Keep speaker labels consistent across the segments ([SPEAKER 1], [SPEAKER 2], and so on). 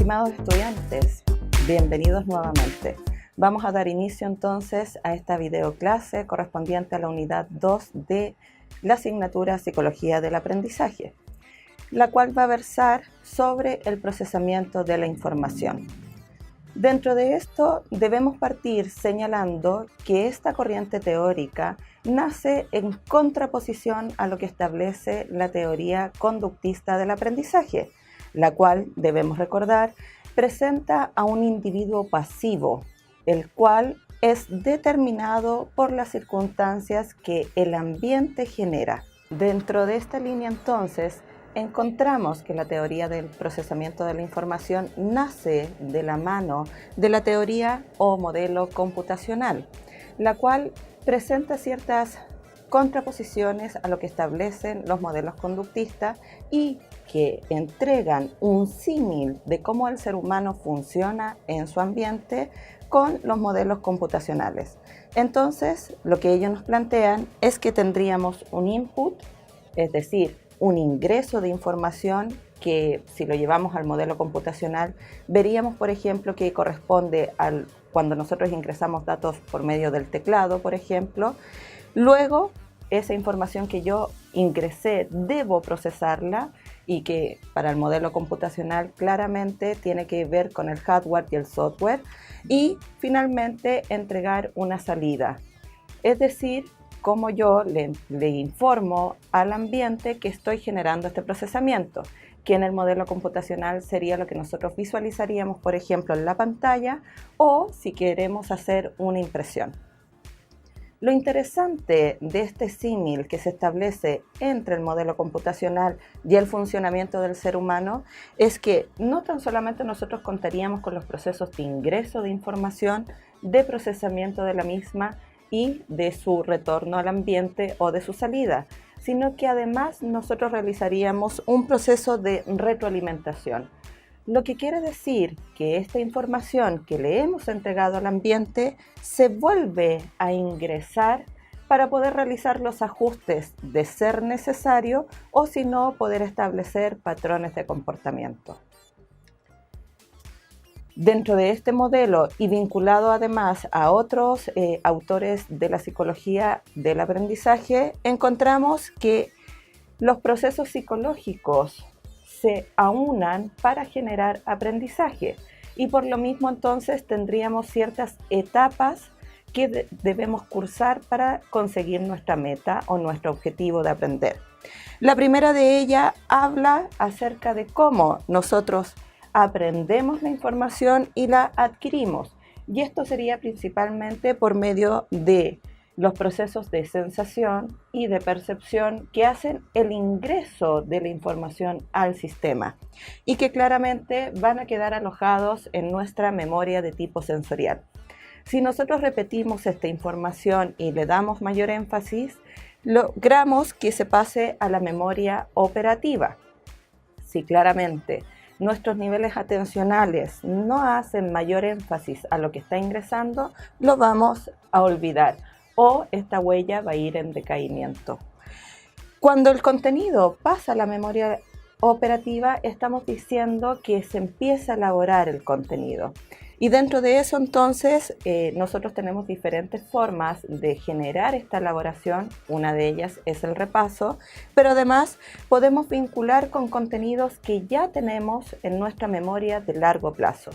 [SPEAKER 1] Estimados estudiantes, bienvenidos nuevamente. Vamos a dar inicio entonces a esta videoclase correspondiente a la unidad 2 de la asignatura Psicología del Aprendizaje, la cual va a versar sobre el procesamiento de la información. Dentro de esto debemos partir señalando que esta corriente teórica nace en contraposición a lo que establece la teoría conductista del aprendizaje, la cual, debemos recordar, presenta a un individuo pasivo, el cual es determinado por las circunstancias que el ambiente genera. Dentro de esta línea, entonces, encontramos que la teoría del procesamiento de la información nace de la mano de la teoría o modelo computacional, la cual presenta ciertas contraposiciones a lo que establecen los modelos conductistas y que entregan un símil de cómo el ser humano funciona en su ambiente con los modelos computacionales. Entonces, lo que ellos nos plantean es que tendríamos un input, es decir, un ingreso de información que, si lo llevamos al modelo computacional, veríamos, por ejemplo, que corresponde al cuando nosotros ingresamos datos por medio del teclado, por ejemplo. Luego, esa información que yo ingresé debo procesarla y que para el modelo computacional claramente tiene que ver con el hardware y el software, y finalmente entregar una salida, es decir, cómo yo le informo al ambiente que estoy generando este procesamiento, que en el modelo computacional sería lo que nosotros visualizaríamos, por ejemplo, en la pantalla, o si queremos hacer una impresión. Lo interesante de este símil que se establece entre el modelo computacional y el funcionamiento del ser humano es que no tan solamente nosotros contaríamos con los procesos de ingreso de información, de procesamiento de la misma y de su retorno al ambiente o de su salida, sino que además nosotros realizaríamos un proceso de retroalimentación. Lo que quiere decir que esta información que le hemos entregado al ambiente se vuelve a ingresar para poder realizar los ajustes de ser necesario o si no poder establecer patrones de comportamiento. Dentro de este modelo y vinculado además a otros autores de la psicología del aprendizaje, encontramos que los procesos psicológicos se aunan para generar aprendizaje y por lo mismo entonces tendríamos ciertas etapas que debemos cursar para conseguir nuestra meta o nuestro objetivo de aprender. La primera de ellas habla acerca de cómo nosotros aprendemos la información y la adquirimos, y esto sería principalmente por medio de los procesos de sensación y de percepción que hacen el ingreso de la información al sistema y que claramente van a quedar alojados en nuestra memoria de tipo sensorial. Si nosotros repetimos esta información y le damos mayor énfasis, logramos que se pase a la memoria operativa. Si claramente nuestros niveles atencionales no hacen mayor énfasis a lo que está ingresando, lo vamos a olvidar o esta huella va a ir en decaimiento. Cuando el contenido pasa a la memoria operativa, estamos diciendo que se empieza a elaborar el contenido. Y dentro de eso, entonces, nosotros tenemos diferentes formas de generar esta elaboración. Una de ellas es el repaso, pero además podemos vincular con contenidos que ya tenemos en nuestra memoria de largo plazo.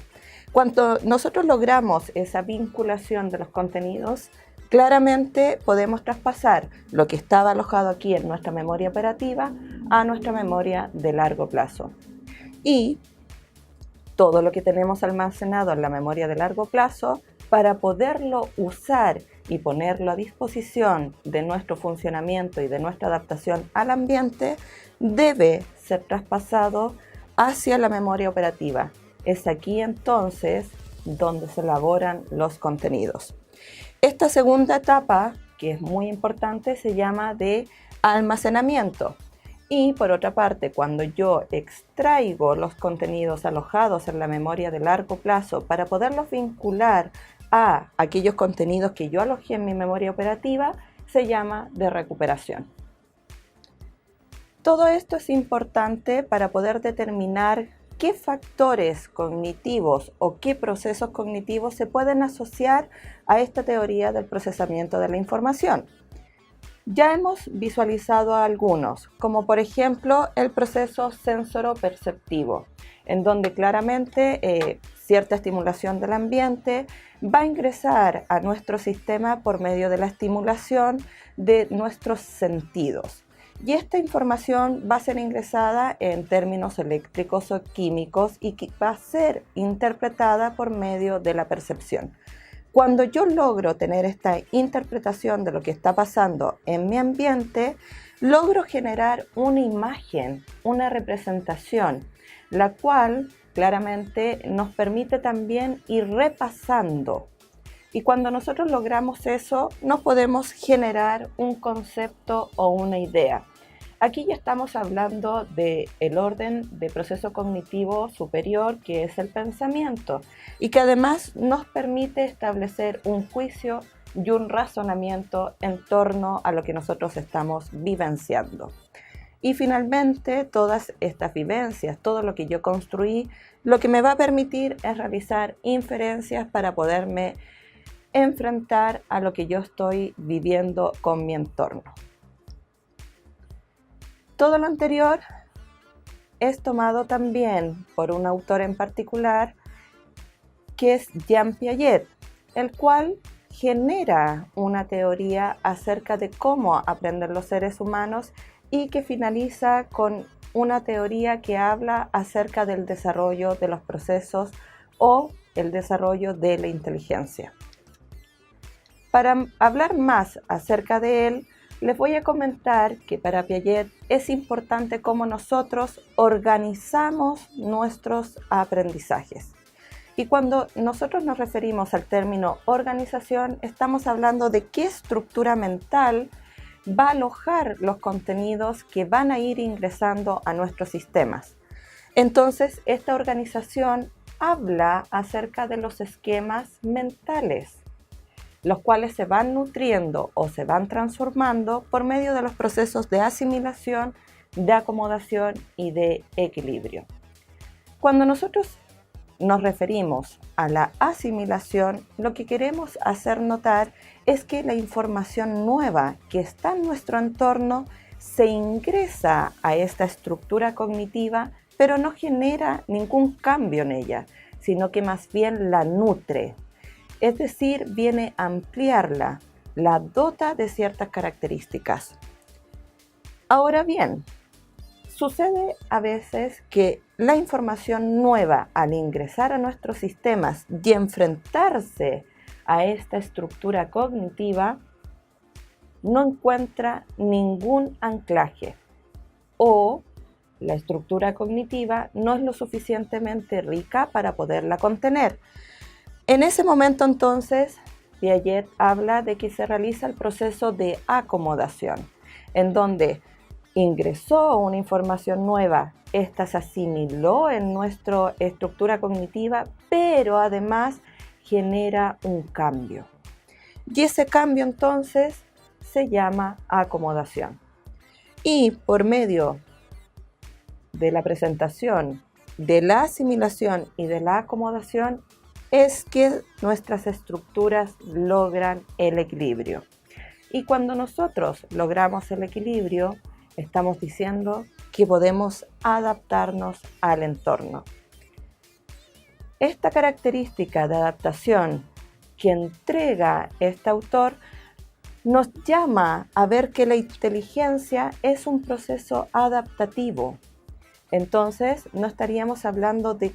[SPEAKER 1] Cuando nosotros logramos esa vinculación de los contenidos, claramente podemos traspasar lo que estaba alojado aquí en nuestra memoria operativa a nuestra memoria de largo plazo. Y todo lo que tenemos almacenado en la memoria de largo plazo, para poderlo usar y ponerlo a disposición de nuestro funcionamiento y de nuestra adaptación al ambiente, debe ser traspasado hacia la memoria operativa. Es aquí entonces donde se elaboran los contenidos. Esta segunda etapa, que es muy importante, se llama de almacenamiento. Y por otra parte, cuando yo extraigo los contenidos alojados en la memoria de largo plazo para poderlos vincular a aquellos contenidos que yo alojé en mi memoria operativa, se llama de recuperación. Todo esto es importante para poder determinar qué factores cognitivos o qué procesos cognitivos se pueden asociar a esta teoría del procesamiento de la información. Ya hemos visualizado algunos, como por ejemplo el proceso sensoroperceptivo, en donde claramente cierta estimulación del ambiente va a ingresar a nuestro sistema por medio de la estimulación de nuestros sentidos. Y esta información va a ser ingresada en términos eléctricos o químicos y va a ser interpretada por medio de la percepción. Cuando yo logro tener esta interpretación de lo que está pasando en mi ambiente, logro generar una imagen, una representación, la cual claramente nos permite también ir repasando. Y cuando nosotros logramos eso, nos podemos generar un concepto o una idea. Aquí ya estamos hablando del orden de proceso cognitivo superior, que es el pensamiento, y que además nos permite establecer un juicio y un razonamiento en torno a lo que nosotros estamos vivenciando. Y finalmente, todas estas vivencias, todo lo que yo construí, lo que me va a permitir es realizar inferencias para poderme enfrentar a lo que yo estoy viviendo con mi entorno. Todo lo anterior es tomado también por un autor en particular, que es Jean Piaget, el cual genera una teoría acerca de cómo aprenden los seres humanos y que finaliza con una teoría que habla acerca del desarrollo de los procesos o el desarrollo de la inteligencia. Para hablar más acerca de él, les voy a comentar que para Piaget es importante cómo nosotros organizamos nuestros aprendizajes. Y cuando nosotros nos referimos al término organización, estamos hablando de qué estructura mental va a alojar los contenidos que van a ir ingresando a nuestros sistemas. Entonces, esta organización habla acerca de los esquemas mentales, los cuales se van nutriendo o se van transformando por medio de los procesos de asimilación, de acomodación y de equilibrio. Cuando nosotros nos referimos a la asimilación, lo que queremos hacer notar es que la información nueva que está en nuestro entorno se ingresa a esta estructura cognitiva, pero no genera ningún cambio en ella, sino que más bien la nutre. Es decir, viene a ampliarla, la dota de ciertas características. Ahora bien, sucede a veces que la información nueva al ingresar a nuestros sistemas y enfrentarse a esta estructura cognitiva no encuentra ningún anclaje o la estructura cognitiva no es lo suficientemente rica para poderla contener. En ese momento entonces, Piaget habla de que se realiza el proceso de acomodación, en donde ingresó una información nueva, esta se asimiló en nuestra estructura cognitiva, pero además genera un cambio. Y ese cambio entonces se llama acomodación. Y por medio de la presentación, de la asimilación y de la acomodación, es que nuestras estructuras logran el equilibrio. Y cuando nosotros logramos el equilibrio, estamos diciendo que podemos adaptarnos al entorno. Esta característica de adaptación que entrega este autor nos llama a ver que la inteligencia es un proceso adaptativo. Entonces, no estaríamos hablando de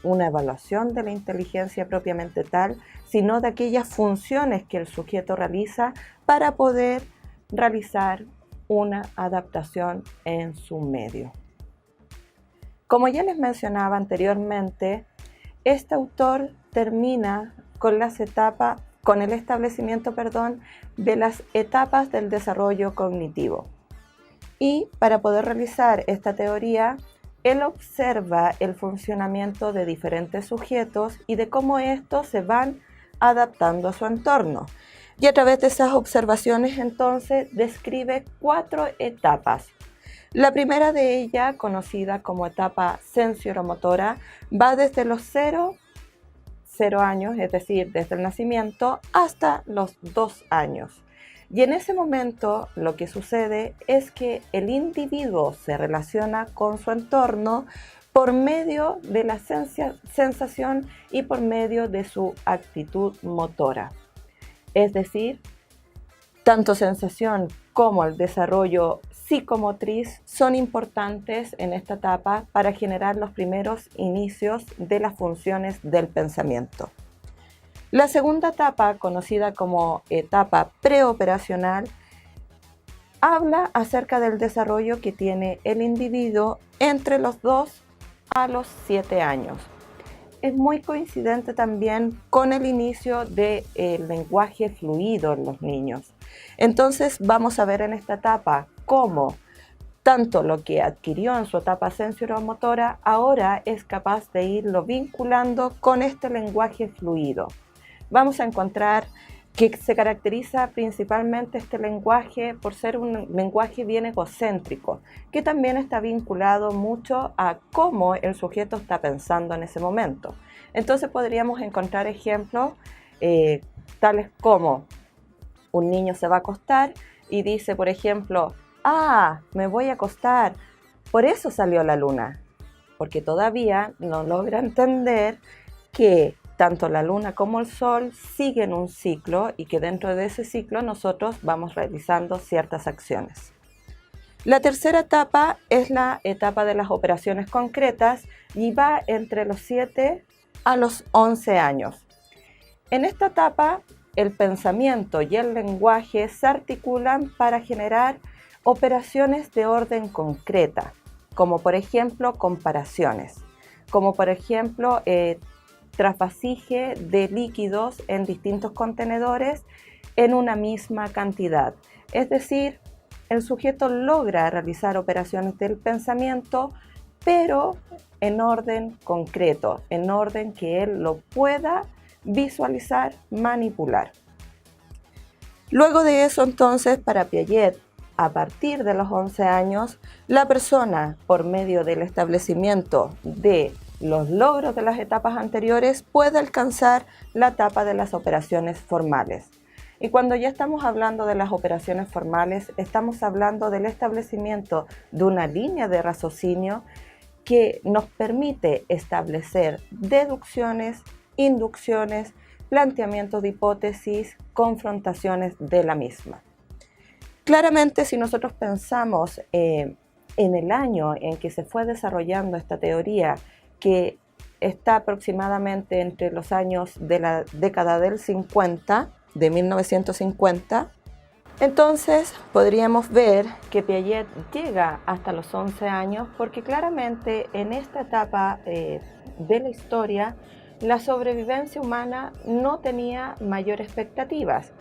[SPEAKER 1] una evaluación de la inteligencia propiamente tal, sino de aquellas funciones que el sujeto realiza para poder realizar una adaptación en su medio. Como ya les mencionaba anteriormente, este autor termina con el establecimiento de las etapas del desarrollo cognitivo. Y para poder realizar esta teoría, él observa el funcionamiento de diferentes sujetos y de cómo estos se van adaptando a su entorno. Y a través de esas observaciones, entonces, describe 4 etapas. La primera de ellas, conocida como etapa sensoromotora, va desde los 0 años, es decir, desde el nacimiento, hasta los 2 años. Y en ese momento lo que sucede es que el individuo se relaciona con su entorno por medio de la sensación y por medio de su actitud motora. Es decir, tanto sensación como el desarrollo psicomotriz son importantes en esta etapa para generar los primeros inicios de las funciones del pensamiento. La segunda etapa, conocida como etapa preoperacional, habla acerca del desarrollo que tiene el individuo entre los 2 a los 7 años. Es muy coincidente también con el inicio del lenguaje fluido en los niños. Entonces vamos a ver en esta etapa cómo tanto lo que adquirió en su etapa sensoromotora ahora es capaz de irlo vinculando con este lenguaje fluido. Vamos a encontrar que se caracteriza principalmente este lenguaje por ser un lenguaje bien egocéntrico, que también está vinculado mucho a cómo el sujeto está pensando en ese momento. Entonces podríamos encontrar ejemplos tales como un niño se va a acostar y dice, por ejemplo, me voy a acostar, por eso salió la luna, porque todavía no logra entender que tanto la luna como el sol siguen un ciclo y que dentro de ese ciclo nosotros vamos realizando ciertas acciones. La tercera etapa es la etapa de las operaciones concretas y va entre los 7 a los 11 años. En esta etapa, el pensamiento y el lenguaje se articulan para generar operaciones de orden concreta, como por ejemplo comparaciones, como por ejemplo trasvasije de líquidos en distintos contenedores en una misma cantidad. Es decir, el sujeto logra realizar operaciones del pensamiento, pero en orden concreto, en orden que él lo pueda visualizar, manipular. Luego de eso, entonces, para Piaget, a partir de los 11 años, la persona, por medio del establecimiento de los logros de las etapas anteriores, puede alcanzar la etapa de las operaciones formales. Y cuando ya estamos hablando de las operaciones formales, estamos hablando del establecimiento de una línea de raciocinio que nos permite establecer deducciones, inducciones, planteamientos de hipótesis, confrontaciones de la misma. Claramente, si nosotros pensamos en el año en que se fue desarrollando esta teoría, que está aproximadamente entre los años de la década del 50, de 1950, entonces podríamos ver que Piaget llega hasta los 11 años porque claramente en esta etapa de la historia la sobrevivencia humana no tenía mayores expectativas,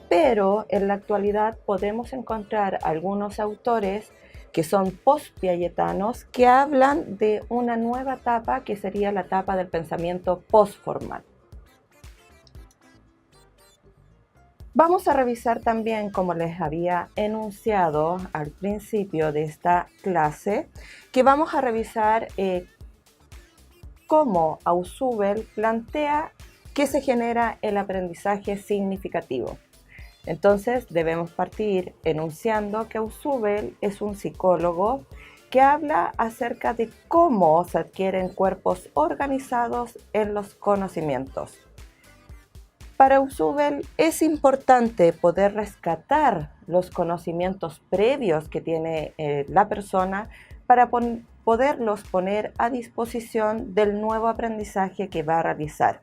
[SPEAKER 1] pero en la actualidad podemos encontrar algunos autores que son post-piagetanos que hablan de una nueva etapa que sería la etapa del pensamiento postformal. Vamos a revisar también, como les había enunciado al principio de esta clase, que vamos a revisar cómo Ausubel plantea que se genera el aprendizaje significativo. Entonces debemos partir enunciando que Ausubel es un psicólogo que habla acerca de cómo se adquieren cuerpos organizados en los conocimientos. Para Ausubel es importante poder rescatar los conocimientos previos que tiene la persona para poderlos poner a disposición del nuevo aprendizaje que va a realizar.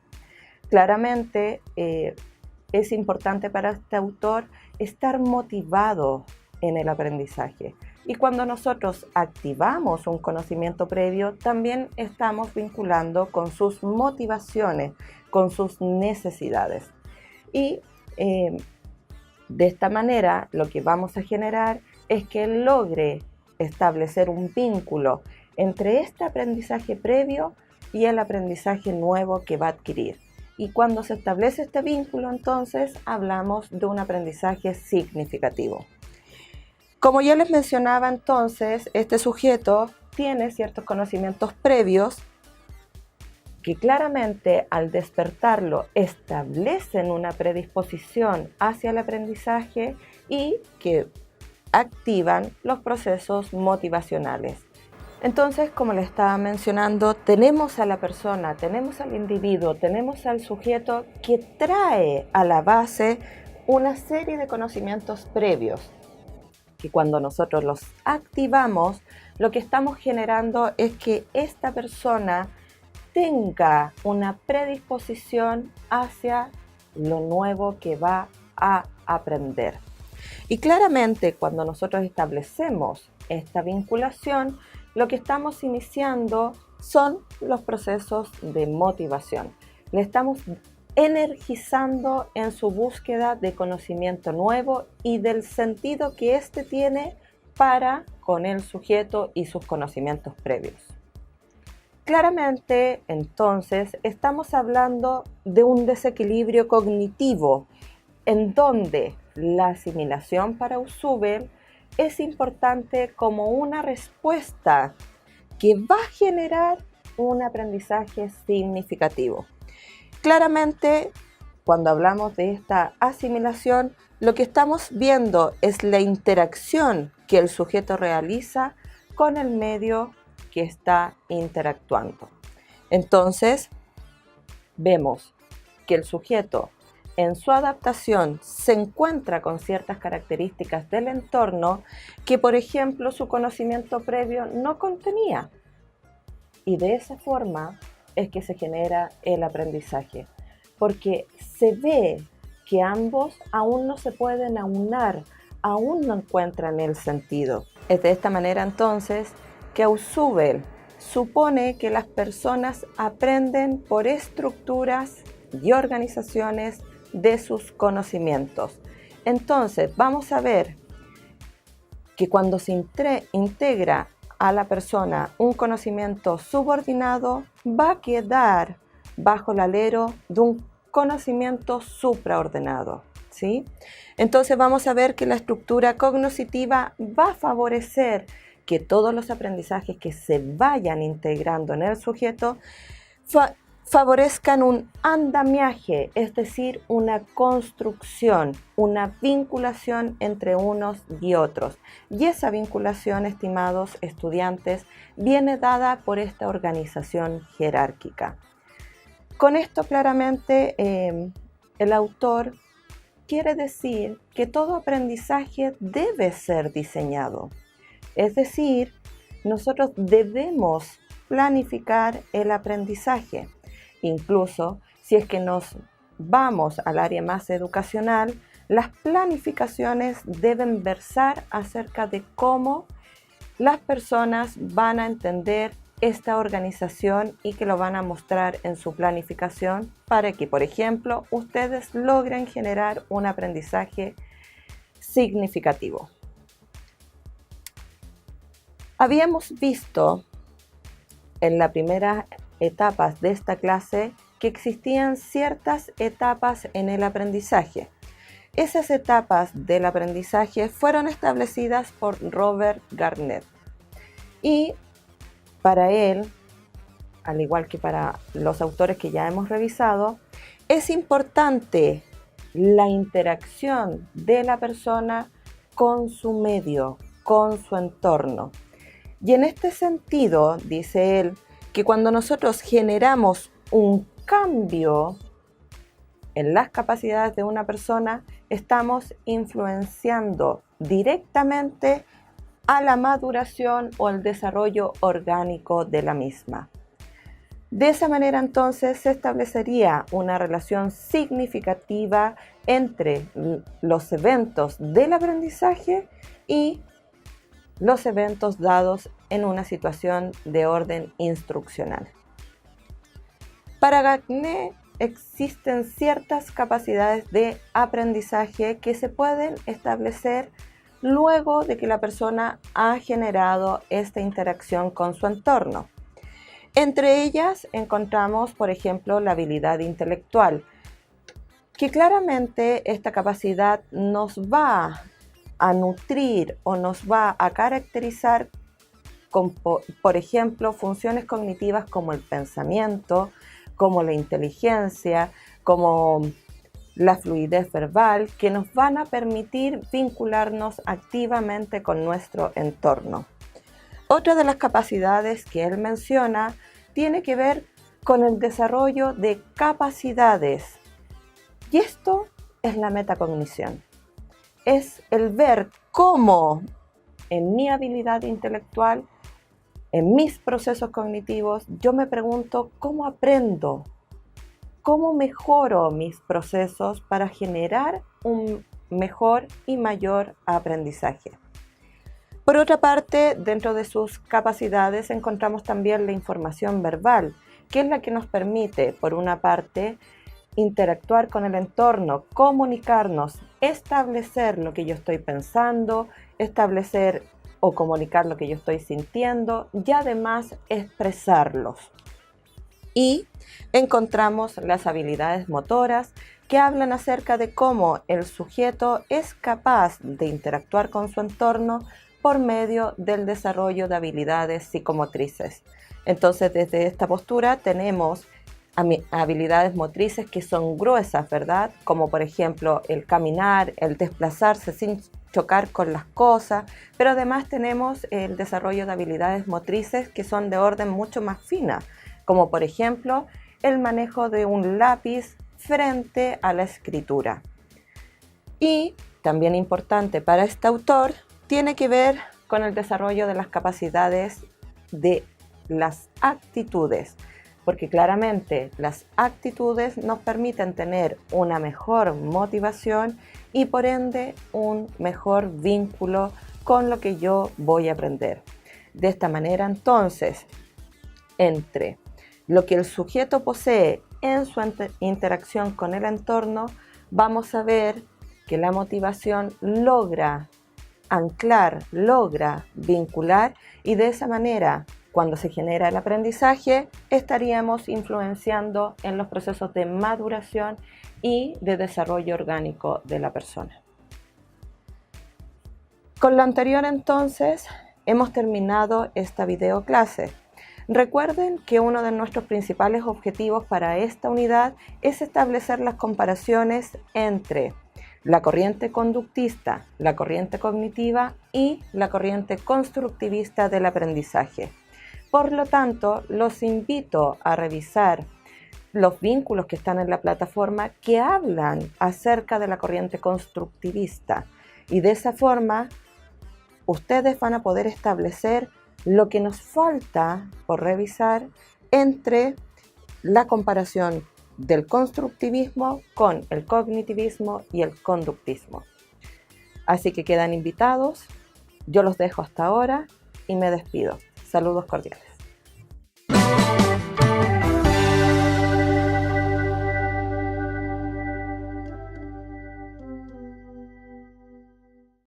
[SPEAKER 1] Claramente es importante para este autor estar motivado en el aprendizaje. Y cuando nosotros activamos un conocimiento previo, también estamos vinculando con sus motivaciones, con sus necesidades. Y de esta manera lo que vamos a generar es que él logre establecer un vínculo entre este aprendizaje previo y el aprendizaje nuevo que va a adquirir. Y cuando se establece este vínculo, entonces hablamos de un aprendizaje significativo. Como ya les mencionaba entonces, este sujeto tiene ciertos conocimientos previos que claramente al despertarlo establecen una predisposición hacia el aprendizaje y que activan los procesos motivacionales. Entonces, como les estaba mencionando, tenemos a la persona, tenemos al individuo, tenemos al sujeto que trae a la base una serie de conocimientos previos, que cuando nosotros los activamos, lo que estamos generando es que esta persona tenga una predisposición hacia lo nuevo que va a aprender. Y claramente cuando nosotros establecemos esta vinculación, lo que estamos iniciando son los procesos de motivación. Le estamos energizando en su búsqueda de conocimiento nuevo y del sentido que éste tiene para con el sujeto y sus conocimientos previos. Claramente, entonces, estamos hablando de un desequilibrio cognitivo en donde la asimilación para Usubel es importante como una respuesta que va a generar un aprendizaje significativo. Claramente, cuando hablamos de esta asimilación, lo que estamos viendo es la interacción que el sujeto realiza con el medio que está interactuando. Entonces, vemos que el sujeto en su adaptación se encuentra con ciertas características del entorno que, por ejemplo, su conocimiento previo no contenía. Y de esa forma es que se genera el aprendizaje, porque se ve que ambos aún no se pueden aunar, aún no encuentran el sentido. Es de esta manera entonces que Ausubel supone que las personas aprenden por estructuras y organizaciones de sus conocimientos. Entonces, vamos a ver que cuando se integra a la persona un conocimiento subordinado, va a quedar bajo el alero de un conocimiento supraordenado, ¿sí? Entonces vamos a ver que la estructura cognoscitiva va a favorecer que todos los aprendizajes que se vayan integrando en el sujeto favorezcan un andamiaje, es decir, una construcción, una vinculación entre unos y otros. Y esa vinculación, estimados estudiantes, viene dada por esta organización jerárquica. Con esto claramente el autor quiere decir que todo aprendizaje debe ser diseñado. Es decir, nosotros debemos planificar el aprendizaje. Incluso si es que nos vamos al área más educacional, las planificaciones deben versar acerca de cómo las personas van a entender esta organización y que lo van a mostrar en su planificación para que, por ejemplo, ustedes logren generar un aprendizaje significativo. Habíamos visto en la primera etapas de esta clase que existían ciertas etapas en el aprendizaje. Esas etapas del aprendizaje fueron establecidas por Robert Garnett y para él, al igual que para los autores que ya hemos revisado, es importante la interacción de la persona con su medio, con su entorno. Y en este sentido, dice él, que cuando nosotros generamos un cambio en las capacidades de una persona, estamos influenciando directamente a la maduración o el desarrollo orgánico de la misma. De esa manera entonces se establecería una relación significativa entre los eventos del aprendizaje y los eventos dados en una situación de orden instruccional. Para Garnett existen ciertas capacidades de aprendizaje que se pueden establecer luego de que la persona ha generado esta interacción con su entorno. Entre ellas encontramos, por ejemplo, la habilidad intelectual, que claramente esta capacidad nos va a nutrir o nos va a caracterizar con, por ejemplo, funciones cognitivas como el pensamiento, como la inteligencia, como la fluidez verbal, que nos van a permitir vincularnos activamente con nuestro entorno. Otra de las capacidades que él menciona tiene que ver con el desarrollo de capacidades. Y esto es la metacognición. Es el ver cómo en mi habilidad intelectual, en mis procesos cognitivos, yo me pregunto cómo aprendo, cómo mejoro mis procesos para generar un mejor y mayor aprendizaje. Por otra parte, dentro de sus capacidades encontramos también la información verbal, que es la que nos permite, por una parte, interactuar con el entorno, comunicarnos, establecer lo que yo estoy pensando, establecer o comunicar lo que yo estoy sintiendo y además expresarlos. Y encontramos las habilidades motoras que hablan acerca de cómo el sujeto es capaz de interactuar con su entorno por medio del desarrollo de habilidades psicomotrices. Entonces, desde esta postura tenemos habilidades motrices que son gruesas, ¿verdad? Como por ejemplo el caminar, el desplazarse sin chocar con las cosas, pero además tenemos el desarrollo de habilidades motrices que son de orden mucho más fina, como por ejemplo el manejo de un lápiz frente a la escritura. Y también importante para este autor, tiene que ver con el desarrollo de las capacidades de las actitudes, porque claramente las actitudes nos permiten tener una mejor motivación y por ende un mejor vínculo con lo que yo voy a aprender. De esta manera entonces, entre lo que el sujeto posee en su interacción con el entorno, vamos a ver que la motivación logra anclar, logra vincular y de esa manera, cuando se genera el aprendizaje, estaríamos influenciando en los procesos de maduración y de desarrollo orgánico de la persona. Con lo anterior entonces, hemos terminado esta videoclase. Recuerden que uno de nuestros principales objetivos para esta unidad es establecer las comparaciones entre la corriente conductista, la corriente cognitiva y la corriente constructivista del aprendizaje. Por lo tanto, los invito a revisar los vínculos que están en la plataforma que hablan acerca de la corriente constructivista y de esa forma ustedes van a poder establecer lo que nos falta por revisar entre la comparación del constructivismo con el cognitivismo y el conductismo. Así que quedan invitados, yo los dejo hasta ahora y me despido. Saludos cordiales.